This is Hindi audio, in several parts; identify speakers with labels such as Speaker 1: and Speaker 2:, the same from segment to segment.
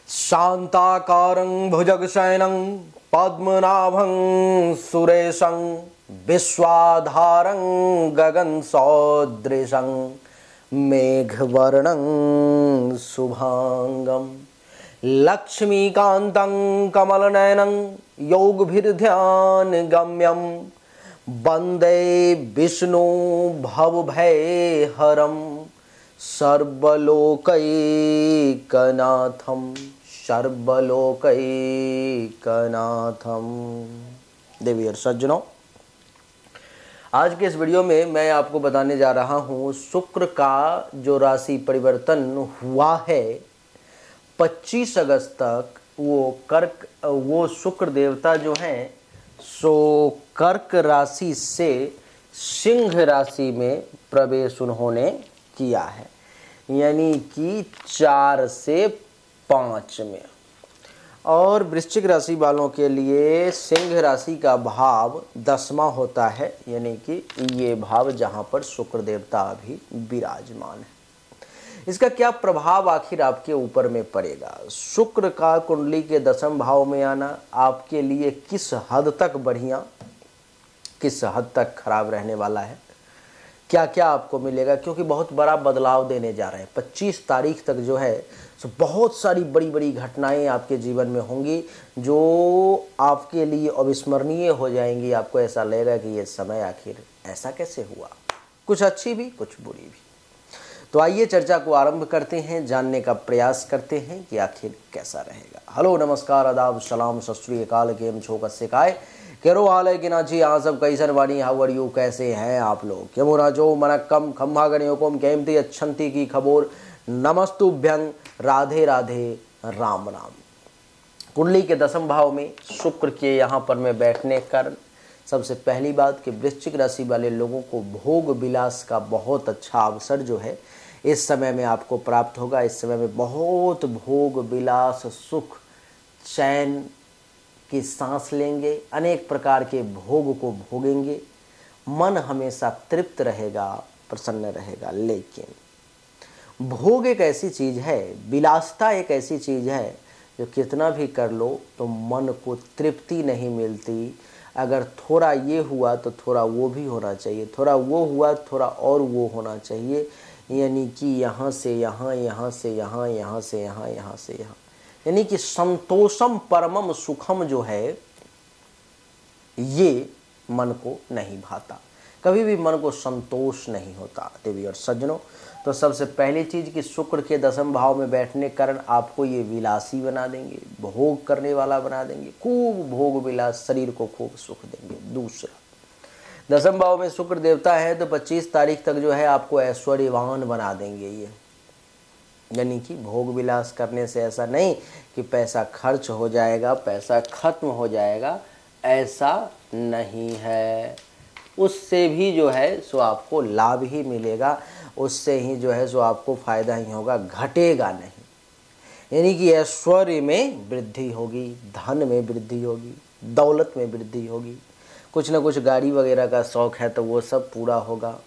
Speaker 1: शांताकारं भुजगशयनं पद्मनाभं सुरेशं विश्वाधारं गगनसदृशं मेघवर्णं शुभांगं लक्ष्मीकान्तं कमलनयनं योगभिर्ध्यानगम्यं वन्दे विष्णु भवभयहरं सर्वलोकैकनाथं देवी और सज्जनों, आज के इस वीडियो में मैं आपको बताने जा रहा हूं शुक्र का जो राशि परिवर्तन हुआ है 25 अगस्त तक। वो शुक्र देवता जो हैं सो कर्क राशि से सिंह राशि में प्रवेश उन्होंने किया है, यानी कि 4 से 5 में। और वृश्चिक राशि वालों के लिए सिंह राशि का भाव 10वां होता है, यानी कि ये भाव जहां पर शुक्र देवता अभी विराजमान है। इसका क्या प्रभाव आखिर आपके ऊपर में पड़ेगा? शुक्र का कुंडली के 10वें भाव में आना आपके लिए किस हद तक बढ़िया, किस हद तक खराब रहने वाला है, क्या क्या आपको मिलेगा? क्योंकि बहुत बड़ा बदलाव देने जा रहे हैं। 25 तारीख तक जो है तो बहुत सारी बड़ी बड़ी घटनाएं आपके जीवन में होंगी जो आपके लिए अविस्मरणीय हो जाएंगी। आपको ऐसा लगेगा कि ये समय आखिर ऐसा कैसे हुआ, कुछ अच्छी भी कुछ बुरी भी। तो आइए चर्चा को आरंभ करते हैं, जानने का प्रयास करते हैं कि आखिर कैसा रहेगा। हेलो, नमस्कार, आदाब, सलाम, सत श्री अकाल, केम छो, कस्से काय, केरो हाल है कि ना जी, यहाँ सब कैसन वाणी, हाउ आर यू, कैसे हैं आप लोग? के मोरा जो मनक्कम खम्भा गणयोकोम केमती अच्छंती की खबोर, नमस्तुभ्यं, राधे राधे, राम राम। कुंडली के 10वें भाव में शुक्र के यहाँ पर में बैठने के कारण सबसे पहली बात कि वृश्चिक राशि वाले लोगों को भोग विलास का बहुत अच्छा अवसर जो है इस समय में आपको प्राप्त होगा। इस समय में बहुत भोग विलास, सुख, चैन की सांस लेंगे, अनेक प्रकार के भोग को भोगेंगे, मन हमेशा तृप्त रहेगा, प्रसन्न रहेगा। लेकिन भोग एक ऐसी चीज़ है, विलासता एक ऐसी चीज़ है जो कितना भी कर लो तो मन को तृप्ति नहीं मिलती। अगर थोड़ा ये हुआ तो थोड़ा वो भी होना चाहिए, थोड़ा वो हुआ थोड़ा और वो होना चाहिए, यानी कि यहाँ से यहाँ, यहाँ से यहाँ, यहाँ से यहाँ, यहाँ से यहाँ, यानी कि संतोषम परमम सुखम जो है ये मन को नहीं भाता। कभी भी मन को संतोष नहीं होता देवी और सज्जनों। तो सबसे पहली चीज़ कि शुक्र के 10वें भाव में बैठने के कारण आपको ये विलासी बना देंगे, भोग करने वाला बना देंगे, खूब भोग विलास, शरीर को खूब सुख देंगे। दूसरा, 10वें भाव में शुक्र देवता है तो 25 तारीख तक जो है आपको ऐश्वर्यवान बना देंगे ये, यानी कि भोग विलास करने से ऐसा नहीं कि पैसा खर्च हो जाएगा, पैसा खत्म हो जाएगा, ऐसा नहीं है। उससे भी जो है सो आपको लाभ ही मिलेगा, उससे ही जो है सो आपको फायदा ही होगा, घटेगा नहीं। यानी कि ऐश्वर्य में वृद्धि होगी, धन में वृद्धि होगी, दौलत में वृद्धि होगी। कुछ ना कुछ गाड़ी वगैरह का शौक है तो वो सब पूरा होगा।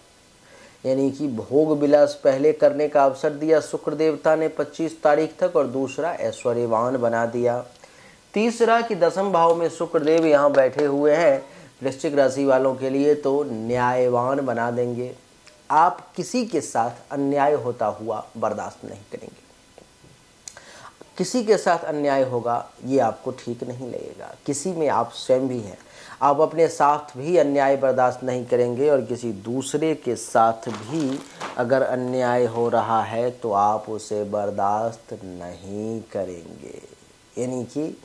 Speaker 1: यानी कि भोग विलास पहले करने का अवसर दिया शुक्र देवता ने 25 तारीख तक, और दूसरा ऐश्वर्यवान बना दिया। तीसरा कि 10वें भाव में शुक्र देव यहाँ बैठे हुए हैं वृश्चिक राशि वालों के लिए तो न्यायवान बना देंगे। आप किसी के साथ अन्याय होता हुआ बर्दाश्त नहीं करेंगे। किसी के साथ अन्याय होगा ये आपको ठीक नहीं लगेगा। किसी में आप स्वयं भी हैं, आप अपने साथ भी अन्याय बर्दाश्त नहीं करेंगे, और किसी दूसरे के साथ भी अगर अन्याय हो रहा है तो आप उसे बर्दाश्त नहीं करेंगे, यानी कि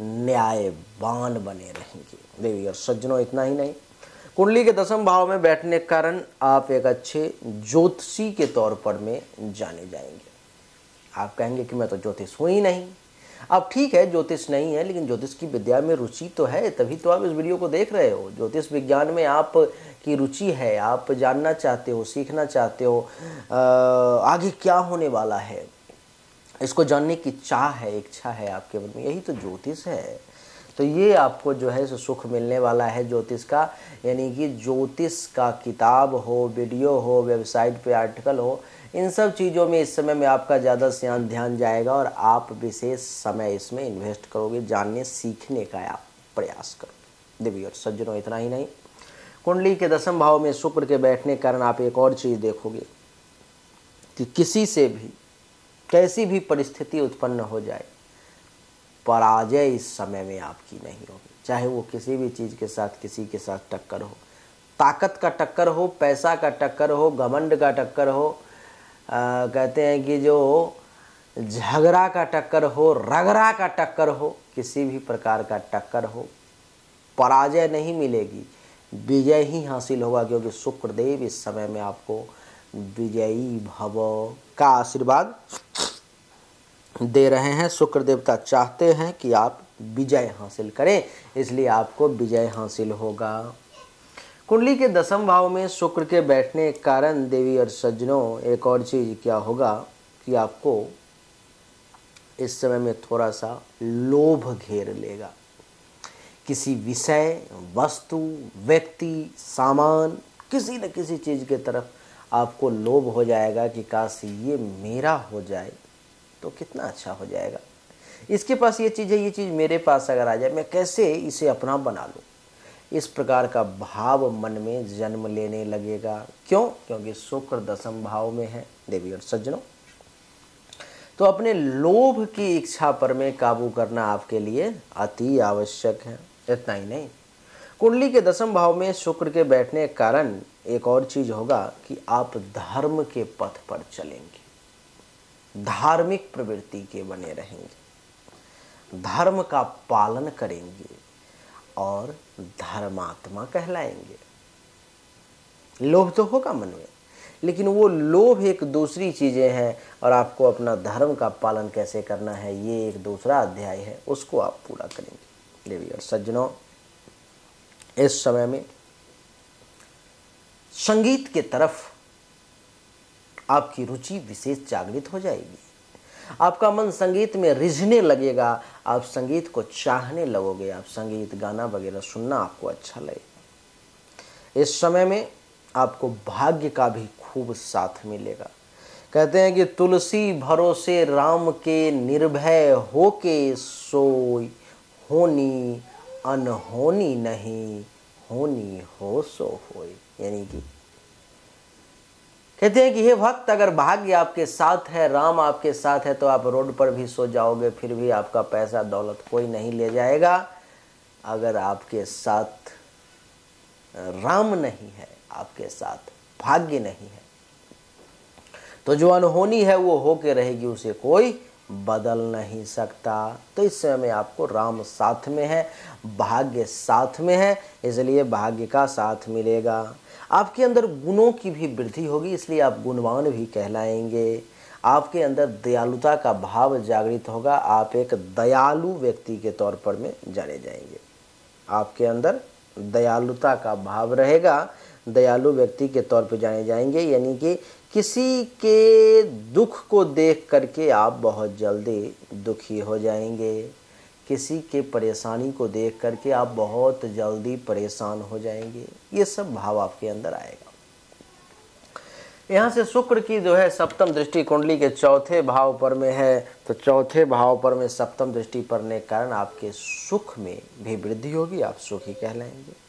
Speaker 1: न्यायवान बने रहेंगे देवी और सज्जनों। इतना ही नहीं, कुंडली के 10वें भाव में बैठने के कारण आप एक अच्छे ज्योतिषी के तौर पर में जाने जाएंगे। आप कहेंगे कि मैं तो ज्योतिष हूँ ही नहीं। अब ठीक है, ज्योतिष नहीं है, लेकिन ज्योतिष की विद्या में रुचि तो है, तभी तो आप इस वीडियो को देख रहे हो। ज्योतिष विज्ञान में आप की रुचि है, आप जानना चाहते हो, सीखना चाहते हो, आगे क्या होने वाला है इसको जानने की चाह है, इच्छा है आपके मन में, यही तो ज्योतिष है। तो ये आपको जो है सो सुख मिलने वाला है ज्योतिष का, यानी कि ज्योतिष का किताब हो, वीडियो हो, वेबसाइट पे आर्टिकल हो, इन सब चीज़ों में इस समय में आपका ज़्यादा ध्यान जाएगा और आप विशेष समय इसमें इन्वेस्ट करोगे, जानने सीखने का आप प्रयास करोगे। देवी और सज्जनों, इतना ही नहीं, कुंडली के 10वें भाव में शुक्र के बैठने के कारण आप एक और चीज़ देखोगे कि किसी से भी कैसी भी परिस्थिति उत्पन्न हो जाए, पराजय इस समय में आपकी नहीं होगी। चाहे वो किसी भी चीज़ के साथ, किसी के साथ टक्कर हो, ताकत का टक्कर हो, पैसा का टक्कर हो, घमंड का टक्कर हो, कहते हैं कि जो झगड़ा का टक्कर हो, रगड़ा का टक्कर हो, किसी भी प्रकार का टक्कर हो, पराजय नहीं मिलेगी, विजय ही हासिल होगा, क्योंकि शुक्रदेव इस समय में आपको विजयी भव का आशीर्वाद दे रहे हैं। शुक्र देवता चाहते हैं कि आप विजय हासिल करें, इसलिए आपको विजय हासिल होगा। कुंडली के 10वें भाव में शुक्र के बैठने के कारण देवी और सज्जनों, एक और चीज़ क्या होगा कि आपको इस समय में थोड़ा सा लोभ घेर लेगा। किसी विषय, वस्तु, व्यक्ति, सामान, किसी न किसी चीज़ के तरफ आपको लोभ हो जाएगा कि काश ये मेरा हो जाए तो कितना अच्छा हो जाएगा, इसके पास ये चीज़ है, ये चीज़ मेरे पास अगर आ जाए, मैं कैसे इसे अपना बना लूँ। इस प्रकार का भाव मन में जन्म लेने लगेगा। क्यों? क्योंकि शुक्र 10वें भाव में है देवी और सज्जनों। तो अपने लोभ की इच्छा पर में काबू करना आपके लिए अति आवश्यक है। इतना ही नहीं, कुंडली के 10वें भाव में शुक्र के बैठने के कारण एक और चीज होगा कि आप धर्म के पथ पर चलेंगे, धार्मिक प्रवृत्ति के बने रहेंगे, धर्म का पालन करेंगे और धर्मात्मा कहलाएंगे। लोभ तो होगा मन में, लेकिन वो लोभ एक दूसरी चीज़ें हैं और आपको अपना धर्म का पालन कैसे करना है ये एक दूसरा अध्याय है, उसको आप पूरा करेंगे। देवी और सज्जनों, इस समय में संगीत के तरफ आपकी रुचि विशेष जागृत हो जाएगी, आपका मन संगीत में रिझने लगेगा, आप संगीत को चाहने लगोगे, आप संगीत, गाना वगैरह सुनना आपको अच्छा लगेगा। इस समय में आपको भाग्य का भी खूब साथ मिलेगा। कहते हैं कि तुलसी भरोसे राम के, निर्भय होके सोई, होनी अनहोनी नहीं, होनी हो सो होई। यानी कि कहते हैं कि हे भक्त, अगर भाग्य आपके साथ है, राम आपके साथ है, तो आप रोड पर भी सो जाओगे, फिर भी आपका पैसा दौलत कोई नहीं ले जाएगा। अगर आपके साथ राम नहीं है, आपके साथ भाग्य नहीं है, तो जो अनहोनी है वो होके रहेगी, उसे कोई बदल नहीं सकता। तो इस समय में आपको राम साथ में है, भाग्य साथ में है, इसलिए भाग्य का साथ मिलेगा। आपके अंदर गुणों की भी वृद्धि होगी, इसलिए आप गुणवान भी कहलाएंगे। आपके अंदर दयालुता का भाव जागृत होगा, आप एक दयालु व्यक्ति के तौर पर में जाने जाएंगे। आपके अंदर दयालुता का भाव रहेगा, दयालु व्यक्ति के तौर पर जाने जाएंगे। यानी कि किसी के दुख को देख करके आप बहुत जल्दी दुखी हो जाएंगे, किसी के परेशानी को देख करके आप बहुत जल्दी परेशान हो जाएंगे। ये सब भाव आपके अंदर आएगा। यहाँ से शुक्र की जो है सप्तम दृष्टि कुंडली के चौथे भाव पर में है, तो चौथे भाव पर में सप्तम दृष्टि पड़ने के कारण आपके सुख में भी वृद्धि होगी, आप सुखी कहलाएंगे।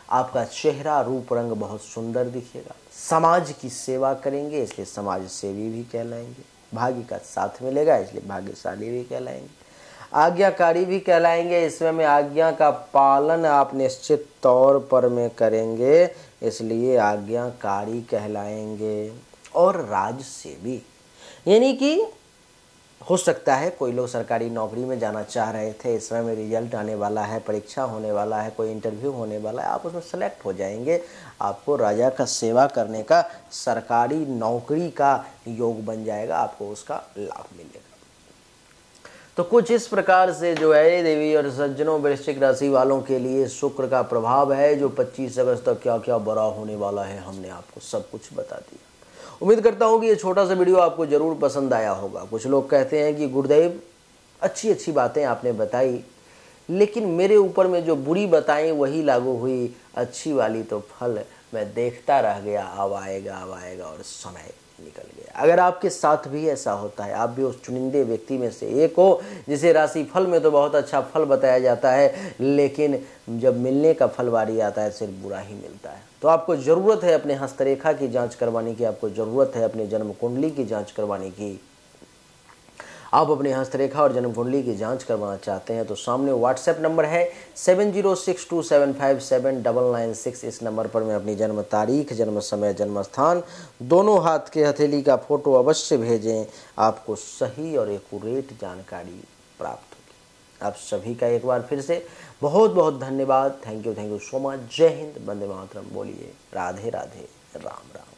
Speaker 1: आपका चेहरा रूप रंग बहुत सुंदर दिखेगा, समाज की सेवा करेंगे, इसलिए समाज सेवी भी कहलाएंगे। भाग्य का साथ मिलेगा, इसलिए भाग्यशाली भी कहलाएंगे। आज्ञाकारी भी कहलाएंगे, इसमें में आज्ञा का पालन आप निश्चित तौर पर में करेंगे, इसलिए आज्ञाकारी कहलाएंगे। और राजसेवी, यानी कि हो सकता है कोई लोग सरकारी नौकरी में जाना चाह रहे थे, इस समय में रिजल्ट आने वाला है, परीक्षा होने वाला है, कोई इंटरव्यू होने वाला है, आप उसमें सेलेक्ट हो जाएंगे, आपको राजा का सेवा करने का, सरकारी नौकरी का योग बन जाएगा, आपको उसका लाभ मिलेगा। तो कुछ इस प्रकार से जो है देवी और सज्जनों, वृश्चिक राशि वालों के लिए शुक्र का प्रभाव है, जो 25 अगस्त तक क्या क्या बड़ा होने वाला है हमने आपको सब कुछ बता दिया। उम्मीद करता हूँ कि ये छोटा सा वीडियो आपको ज़रूर पसंद आया होगा। कुछ लोग कहते हैं कि गुरुदेव अच्छी अच्छी बातें आपने बताई, लेकिन मेरे ऊपर में जो बुरी बताई वही लागू हुई, अच्छी वाली तो फल मैं देखता रह गया, अब आएगा और समय निकल गया। अगर आपके साथ भी ऐसा होता है, आप भी उस चुनिंदे व्यक्ति में से एक हो जिसे राशि फल में तो बहुत अच्छा फल बताया जाता है, लेकिन जब मिलने का फल बारी आता है सिर्फ बुरा ही मिलता है, तो आपको ज़रूरत है अपने हस्तरेखा की जांच करवाने की, आपको ज़रूरत है अपने जन्म कुंडली की जांच करवाने की। आप अपनी हस्तरेखा और जन्म कुंडली की जांच करवाना चाहते हैं तो सामने व्हाट्सएप नंबर है 7062757996। इस नंबर पर मैं अपनी जन्म तारीख, जन्म समय, जन्म स्थान, दोनों हाथ के हथेली का फोटो अवश्य भेजें, आपको सही और एक्यूरेट जानकारी प्राप्त होगी। आप सभी का एक बार फिर से बहुत बहुत धन्यवाद। Thank you so much. जय हिंद, वंदे मातरम। बोलिए राधे राधे, राम राम।